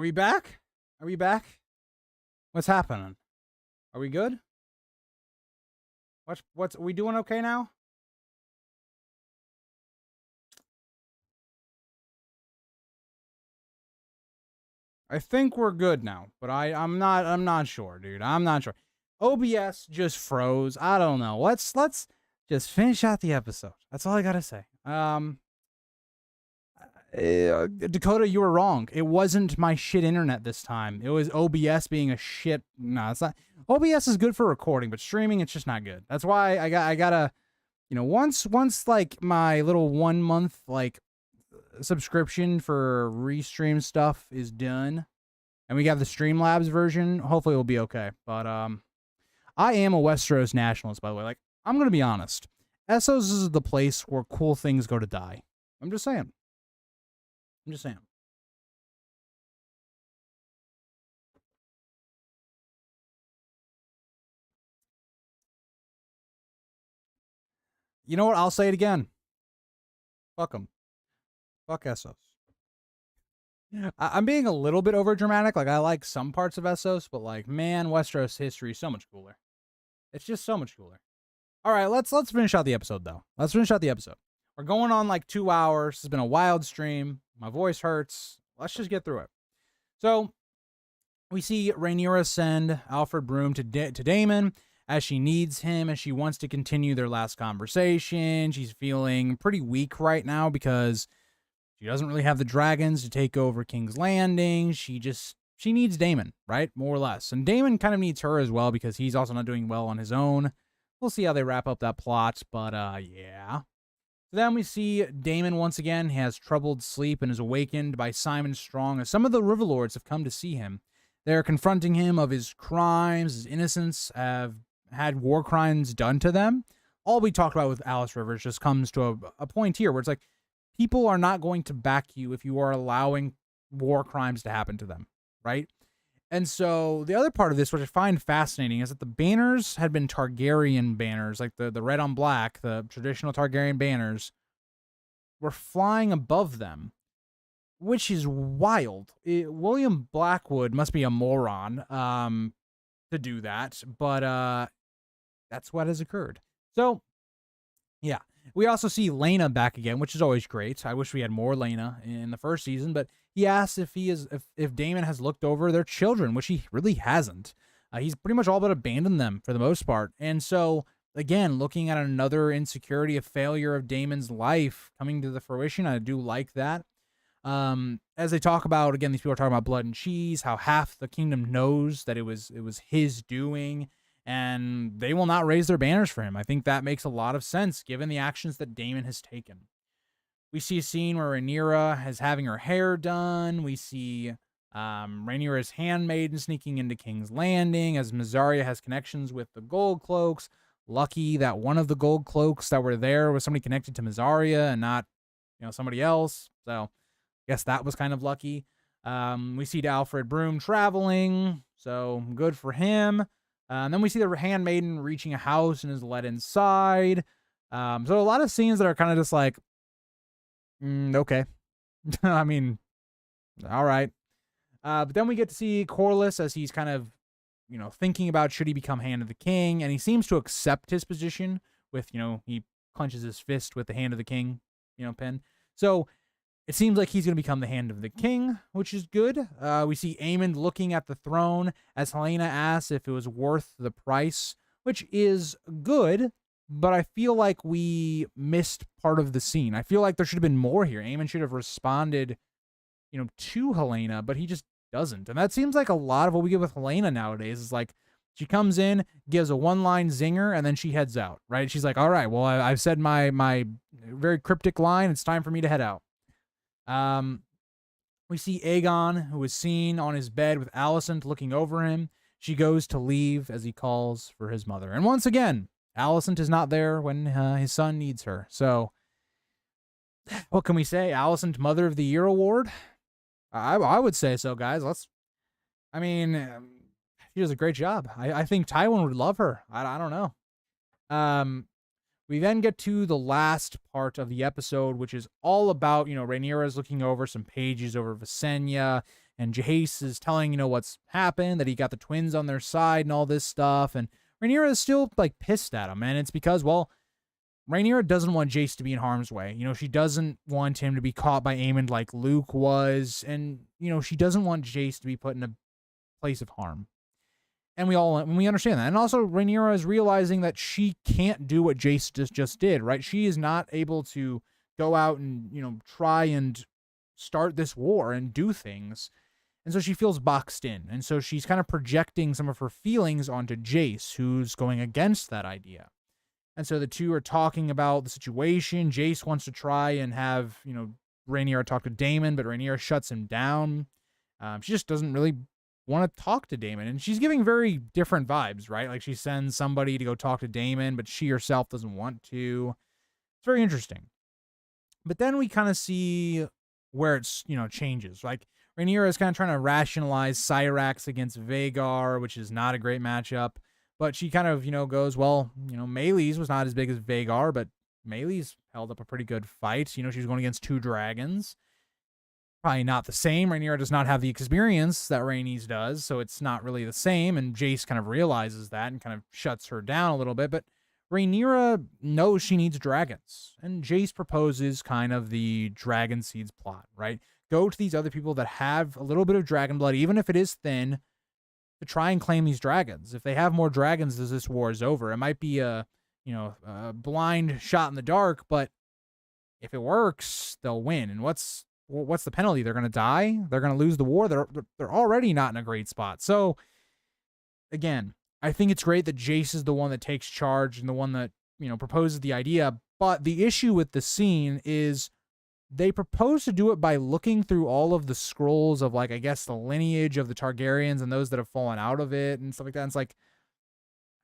we back? Are we back? What's happening? Are we good? What's are we doing okay now? I think we're good now, but I'm not sure, dude. I'm not sure. OBS just froze. I don't know. Let's just finish out the episode. That's all I got to say. Dakota, you were wrong. It wasn't my shit internet this time. It was OBS being a shit. No, it's not. OBS is good for recording, but streaming, it's just not good. That's why I gotta, once like my little 1 month like subscription for restream stuff is done, and we got the Streamlabs version, hopefully it'll be okay. But I am a Westeros nationalist, by the way. Like, I'm gonna be honest. Essos is the place where cool things go to die. I'm just saying. I'm just saying. You know what? I'll say it again. Fuck them. Fuck Essos. I'm being a little bit over dramatic. Like, I like some parts of Essos, but like, man, Westeros history is so much cooler. It's just so much cooler. All right, let's finish out the episode though. Let's finish out the episode. We're going on like 2 hours. It's been a wild stream. My voice hurts. Let's just get through it. So we see Rhaenyra send Alfred Broom to Daemon as she needs him, as she wants to continue their last conversation. She's feeling pretty weak right now because she doesn't really have the dragons to take over King's Landing. She needs Daemon, right? More or less. And Daemon kind of needs her as well because he's also not doing well on his own. We'll see how they wrap up that plot, but yeah. So then we see Daemon once again has troubled sleep and is awakened by Simon Strong as some of the Riverlords have come to see him. They're confronting him of his crimes, his innocence, have had war crimes done to them. All we talked about with Alice Rivers just comes to a point here where it's like, people are not going to back you if you are allowing war crimes to happen to them, right? And so the other part of this, which I find fascinating, is that the banners had been Targaryen banners, like the red on black, the traditional Targaryen banners, were flying above them, which is wild. William Blackwood must be a moron to do that, but that's what has occurred. So, yeah. We also see Laena back again, which is always great. I wish we had more Laena in the first season, but he asks if Daemon has looked over their children, which he really hasn't. He's pretty much all but abandoned them for the most part. And so, again, looking at another insecurity, a failure of Daemon's life coming to the fruition, I do like that. As they talk about, again, these people are talking about blood and cheese, how half the kingdom knows that it was his doing, and they will not raise their banners for him. I think that makes a lot of sense given the actions that Daemon has taken. We see a scene where Rhaenyra is having her hair done. We see Rhaenyra's handmaiden sneaking into King's Landing as Mysaria has connections with the Gold Cloaks. Lucky that one of the Gold Cloaks that were there was somebody connected to Mysaria and not, somebody else. So I guess that was kind of lucky. We see Alfred Broom traveling, so good for him. And then we see the handmaiden reaching a house and is led inside. So a lot of scenes that are kind of just like, okay. I mean, all right. But then we get to see Corlys as he's kind of, thinking about should he become Hand of the King. And he seems to accept his position with, he clenches his fist with the Hand of the King, pen. So it seems like he's going to become the Hand of the King, which is good. We see Aemond looking at the throne as Helaena asks if it was worth the price, which is good, but I feel like we missed part of the scene. I feel like there should have been more here. Aemond should have responded, to Helaena, but he just doesn't. And that seems like a lot of what we get with Helaena nowadays is like, she comes in, gives a one-line zinger, and then she heads out, right? She's like, all right, well, I've said my very cryptic line. It's time for me to head out. We see Aegon, who is seen on his bed with Alicent looking over him. She goes to leave as he calls for his mother. And once again, Alicent is not there when his son needs her. So, what can we say? Alicent Mother of the Year award? I would say so, guys. She does a great job. I think Tywin would love her. I don't know. We then get to the last part of the episode, which is all about, Rhaenyra is looking over some pages over Visenya and Jace is telling, what's happened, that he got the twins on their side and all this stuff. And Rhaenyra is still like pissed at him. And it's because, well, Rhaenyra doesn't want Jace to be in harm's way. She doesn't want him to be caught by Aemond like Luke was. And, she doesn't want Jace to be put in a place of harm. And we understand that. And also Rhaenyra is realizing that she can't do what Jace just did, right? She is not able to go out and, try and start this war and do things. And so she feels boxed in. And so she's kind of projecting some of her feelings onto Jace, who's going against that idea. And so the two are talking about the situation. Jace wants to try and have, Rhaenyra talk to Daemon, but Rhaenyra shuts him down. She just doesn't really want to talk to Daemon. And she's giving very different vibes, right? Like she sends somebody to go talk to Daemon, but she herself doesn't want to. It's very interesting. But then we kind of see where it's, changes. Like Rhaenyra is kind of trying to rationalize Syrax against Vhagar, which is not a great matchup. But she kind of, goes, well, Meleys was not as big as Vhagar, but Meleys held up a pretty good fight. She was going against 2 dragons. Probably not the same. Rhaenyra does not have the experience that Rhaenys does, so it's not really the same. And Jace kind of realizes that and kind of shuts her down a little bit. But Rhaenyra knows she needs dragons. And Jace proposes kind of the Dragon Seeds plot, right? Go to these other people that have a little bit of dragon blood, even if it is thin, to try and claim these dragons. If they have more dragons as this war is over, it might be a blind shot in the dark, but if it works, they'll win. And what's the penalty? They're going to die. They're going to lose the war. They're already not in a great spot. So again, I think it's great that Jace is the one that takes charge and the one that, proposes the idea. But the issue with the scene is they propose to do it by looking through all of the scrolls of, like, I guess the lineage of the Targaryens and those that have fallen out of it and stuff like that. And it's like,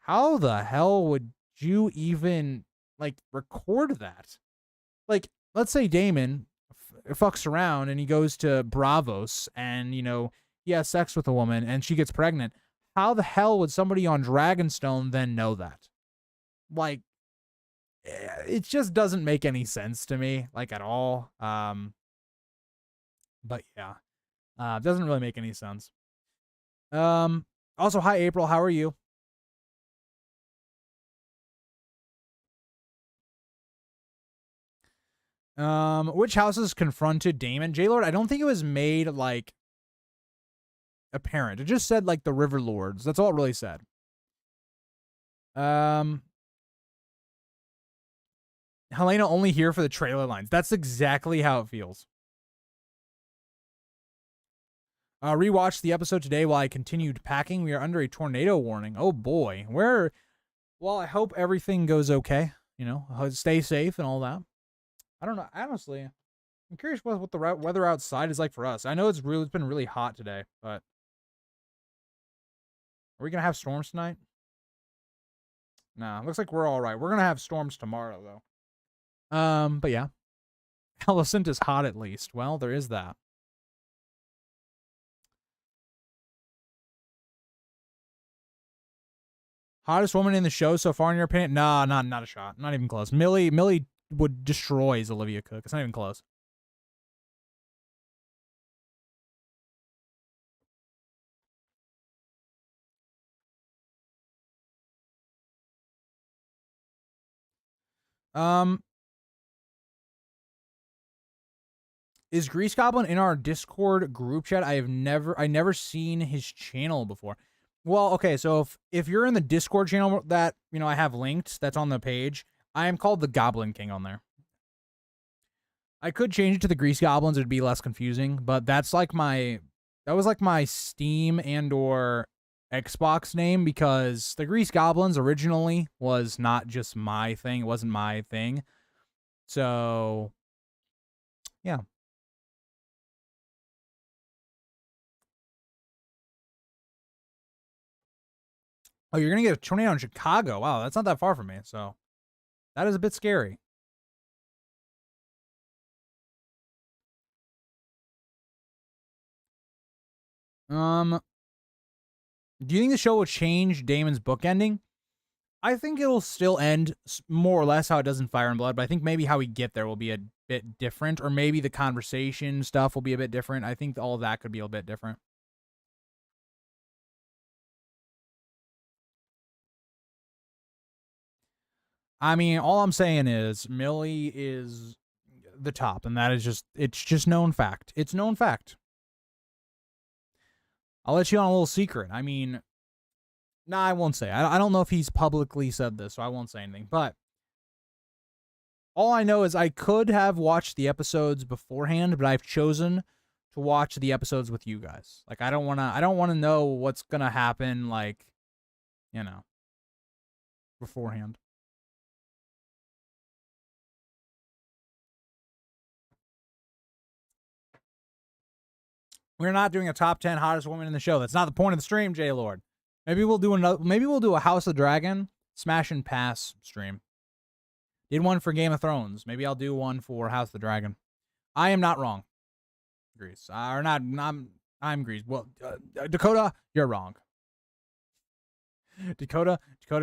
how the hell would you even, like, record that? Like, let's say Daemon fucks around and he goes to Braavos and, he has sex with a woman and she gets pregnant. How the hell would somebody on Dragonstone then know that? Like, it just doesn't make any sense to me, like, at all. But yeah, it doesn't really make any sense. Also, hi, April. How are you? Which houses confronted Daemon? J-Lord, I don't think it was made, like, apparent. It just said, like, the River Lords. That's all it really said. Helena only here for the trailer lines. That's exactly how it feels. Rewatched the episode today while I continued packing. We are under a tornado warning. Oh boy. Well, I hope everything goes okay. Stay safe and all that. I don't know. Honestly, I'm curious what the weather outside is like for us. I know it's been really hot today, but are we going to have storms tonight? Nah, looks like we're all right. We're going to have storms tomorrow, though. But yeah. Alicent is hot at least. Well, there is that. Hottest woman in the show so far, in your opinion? Nah, not a shot. Not even close. Millie would destroy Olivia Cook. It's not even close. Is Grease Goblin in our Discord group chat? I never seen his channel before. Well, okay, so if you're in the Discord channel that, I have linked, that's on the page, I am called the Goblin King on there. I could change it to the Grease Goblins, it'd be less confusing, but that was like my Steam and or Xbox name, because the Grease Goblins originally was not just my thing, it wasn't my thing. So yeah. Oh, you're going to get a tornado in Chicago. Wow, that's not that far from me. So that is a bit scary. Do you think the show will change Daemon's book ending? I think it'll still end more or less how it does in Fire and Blood, but I think maybe how we get there will be a bit different, or maybe the conversation stuff will be a bit different. I think all of that could be a bit different. I mean, all I'm saying is Millie is the top, and that is it's just known fact. It's known fact. I'll let you on a little secret. I mean, nah, I won't say. I don't know if he's publicly said this, so I won't say anything. But all I know is I could have watched the episodes beforehand, but I've chosen to watch the episodes with you guys. Like I don't wanna know what's gonna happen, like, you know, beforehand. We're not doing a top 10 hottest woman in the show. That's not the point of the stream, J Lord. Maybe we'll do a House of Dragon smash and pass stream. Did one for Game of Thrones. Maybe I'll do one for House of the Dragon. I am not wrong. Grease. Or not, I'm Grease. Well, Dakota, you're wrong. Dakota,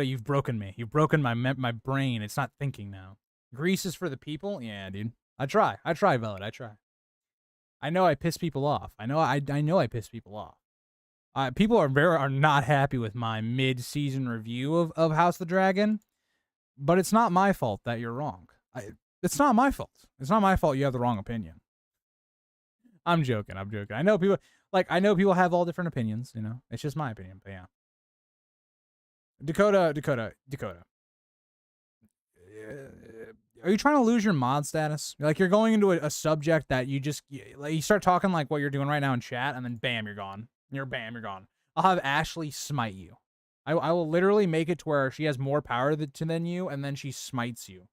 you've broken me. You've broken my brain. It's not thinking now. Grease is for the people? Yeah, dude. I try, Velvet. I try. I know I piss people off. I know I piss people off. People are not happy with my mid-season review of House of the Dragon, but it's not my fault that you're wrong. It's not my fault. It's not my fault you have the wrong opinion. I'm joking. I know people have all different opinions, you know. It's just my opinion, but yeah. Dakota. Are you trying to lose your mod status? Like you're going into a subject that you start talking like what you're doing right now in chat, and then bam, you're gone. You're gone. I'll have Ashley smite you. I will literally make it to where she has more power than you, and then she smites you.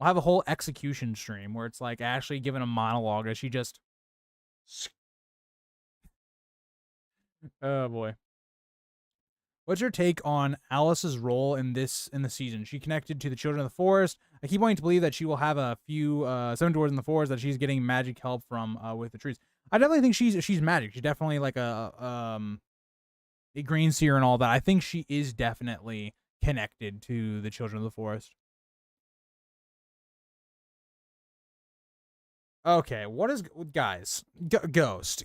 I'll have a whole execution stream where it's like Ashley giving a monologue as she just. Oh boy. What's your take on Alice's role in the season? She connected to the Children of the Forest. I keep wanting to believe that she will have a few Seven Dwarves in the Forest that she's getting magic help from with the trees. I definitely think she's magic. She's definitely like a green seer and all that. I think she is definitely connected to the Children of the Forest. Okay, what is guys? Ghost.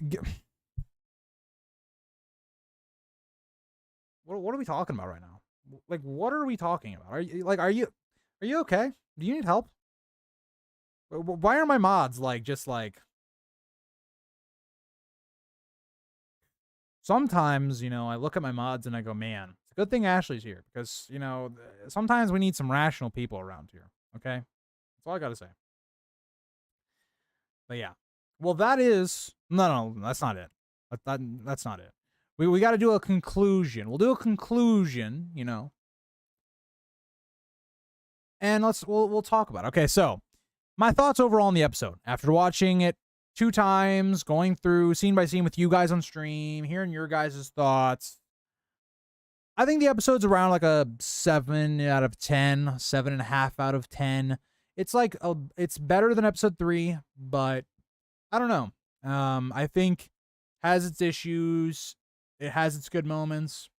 What are we talking about right now? Like, what are we talking about? Are you okay? Do you need help? Why are my mods just like? Sometimes, I look at my mods and I go, man, it's a good thing Ashley's here because, sometimes we need some rational people around here. Okay, that's all I gotta say. But yeah, well, that is no, that's not it. That's not it. We got to do a conclusion. We'll do a conclusion, and we'll talk about it. Okay, so my thoughts overall on the episode after watching it 2 times, going through scene by scene with you guys on stream, hearing your guys' thoughts. I think the episode's around like a 7 out of 10, 7.5 out of 10. It's like it's better than episode 3, but I don't know. I think has its issues. It has its good moments.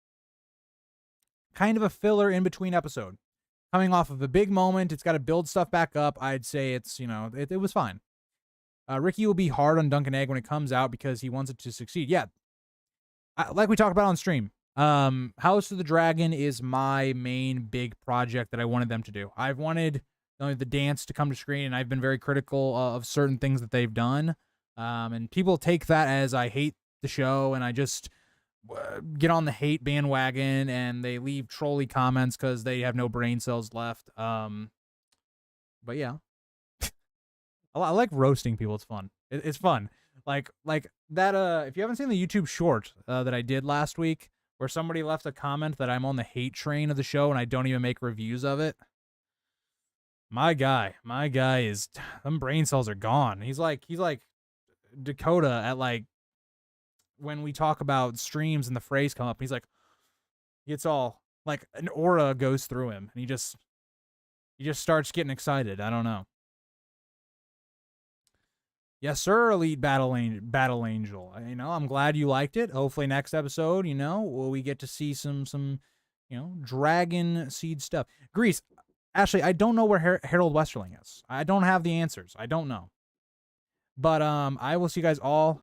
Kind of a filler in between episode. Coming off of a big moment, it's got to build stuff back up. I'd say it's, it was fine. Ricky will be hard on Duncan Egg when it comes out because he wants it to succeed. Yeah. Like we talked about on stream, House of the Dragon is my main big project that I wanted them to do. I've wanted the dance to come to screen, and I've been very critical of certain things that they've done. And people take that as I hate the show and I just get on the hate bandwagon and they leave trolly comments because they have no brain cells left. But yeah, I like roasting people. It's fun. It's fun. Like that. If you haven't seen the YouTube short that I did last week, where somebody left a comment that I'm on the hate train of the show and I don't even make reviews of it. My guy is them brain cells are gone. He's like Dakota at like when we talk about streams and the phrase come up. He's like, it's all like an aura goes through him, and he just starts getting excited. I don't know. Yes, sir, Elite Battle Angel. I'm glad you liked it. Hopefully next episode, we get to see some dragon seed stuff. Grease, Ashley, I don't know where Harold Westerling is. I don't have the answers. I don't know. But I will see you guys all